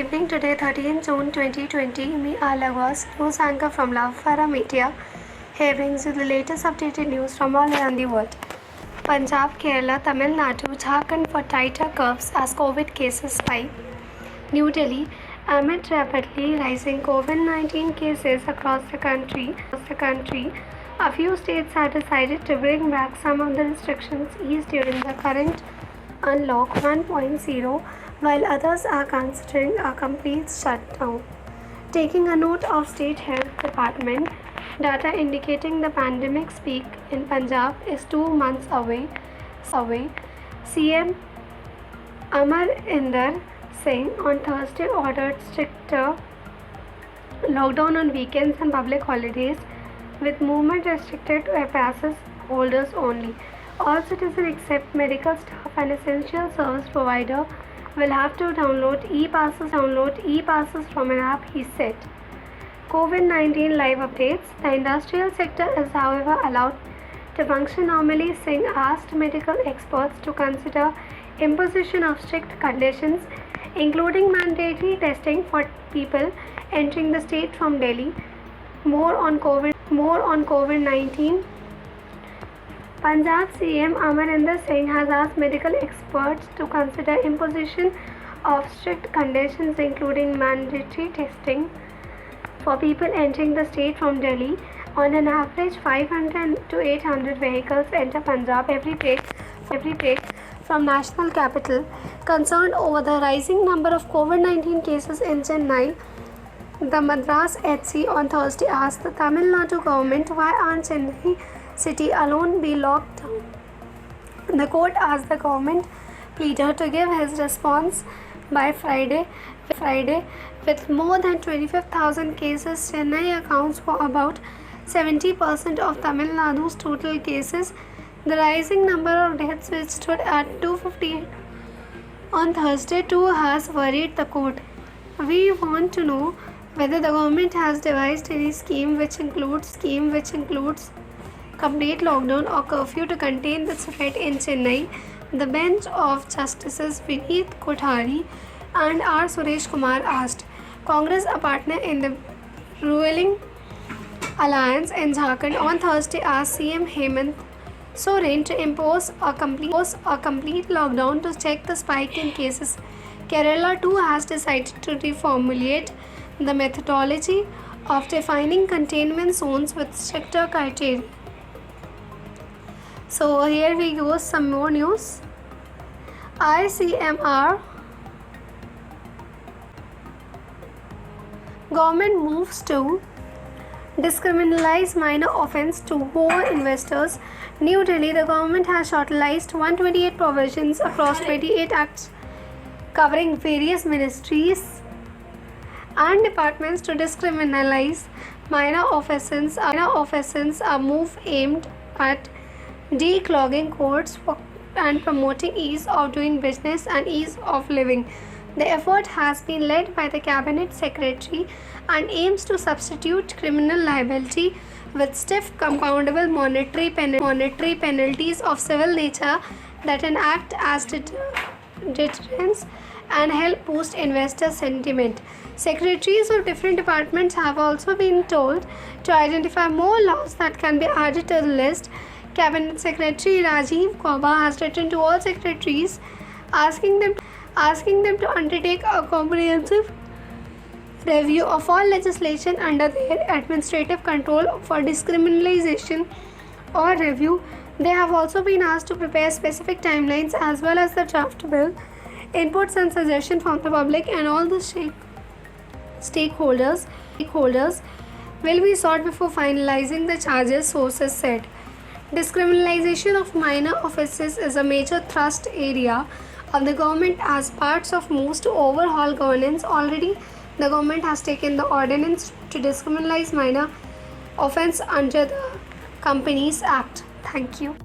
evening. Today, 13th June 2020. Me, Alagos, news anchor from Lavafara Media. Here brings you the latest updated news from all around the world. Punjab, Kerala, Tamil Nadu, Jharkhand for tighter curbs as COVID cases spike. New Delhi, amid rapidly rising COVID-19 cases across the country, a few states have decided to bring back some of the restrictions eased during the current Unlock 1.0, while others are considering a complete shutdown. Taking a note of State Health Department data indicating the pandemic's peak in Punjab is 2 months away. CM Amarinder Singh on Thursday ordered stricter lockdown on weekends and public holidays, with movement restricted to passes holders only. All citizens except medical staff and essential service provider will have to download e-passes from an app, he said. COVID-19 live updates. The industrial sector is, however, allowed to function normally. Singh asked medical experts to consider imposition of strict conditions, including mandatory testing for people entering the state from Delhi. More on COVID-19. Punjab CM Amarinder Singh has asked medical experts to consider imposition of strict conditions, including mandatory testing for people entering the state from Delhi. On an average, 500 to 800 vehicles enter Punjab every day from national capital. Concerned over the rising number of COVID-19 cases in Chennai, the Madras HC on Thursday asked the Tamil Nadu government why aren't Chennai city alone be locked down. The court asked the government pleader to give his response by Friday. With more than 25,000 cases, Chennai accounts for about 70% of Tamil Nadu's total cases. The rising number of deaths, which stood at 258 on Thursday, too has worried the court. We want to know whether the government has devised any scheme which includes complete lockdown or curfew to contain the spread in Chennai. The bench of Justices Vineet Kothari and R. Suresh Kumar asked. Congress, a partner in the ruling alliance in Jharkhand, on Thursday asked CM Hemant Soren to impose a complete lockdown to check the spike in cases. Kerala too has decided to reformulate the methodology of defining containment zones with stricter criteria. So here we go, some more news. ICMR government moves to discriminalize minor offence to whore investors. New Delhi, the government has shortlisted 128 provisions across 28 acts covering various ministries and departments to discriminalize minor offences. A move aimed at declogging courts and promoting ease of doing business and ease of living. The effort has been led by the Cabinet Secretary and aims to substitute criminal liability with stiff compoundable monetary penalties of civil nature that enact as deterrence and help boost investor sentiment. Secretaries of different departments have also been told to identify more laws that can be added to the list. Cabinet Secretary Rajiv Gauba has written to all secretaries asking them to undertake a comprehensive review of all legislation under their administrative control for discriminalization or review. They have also been asked to prepare specific timelines as well as the draft bill. Inputs and suggestions from the public and all the stakeholders will be sought before finalizing the charges, sources said. Discriminalization of minor offences is a major thrust area of the government as parts of moves to overhaul governance. Already, the government has taken the ordinance to discriminalize minor offence under the Companies Act. Thank you.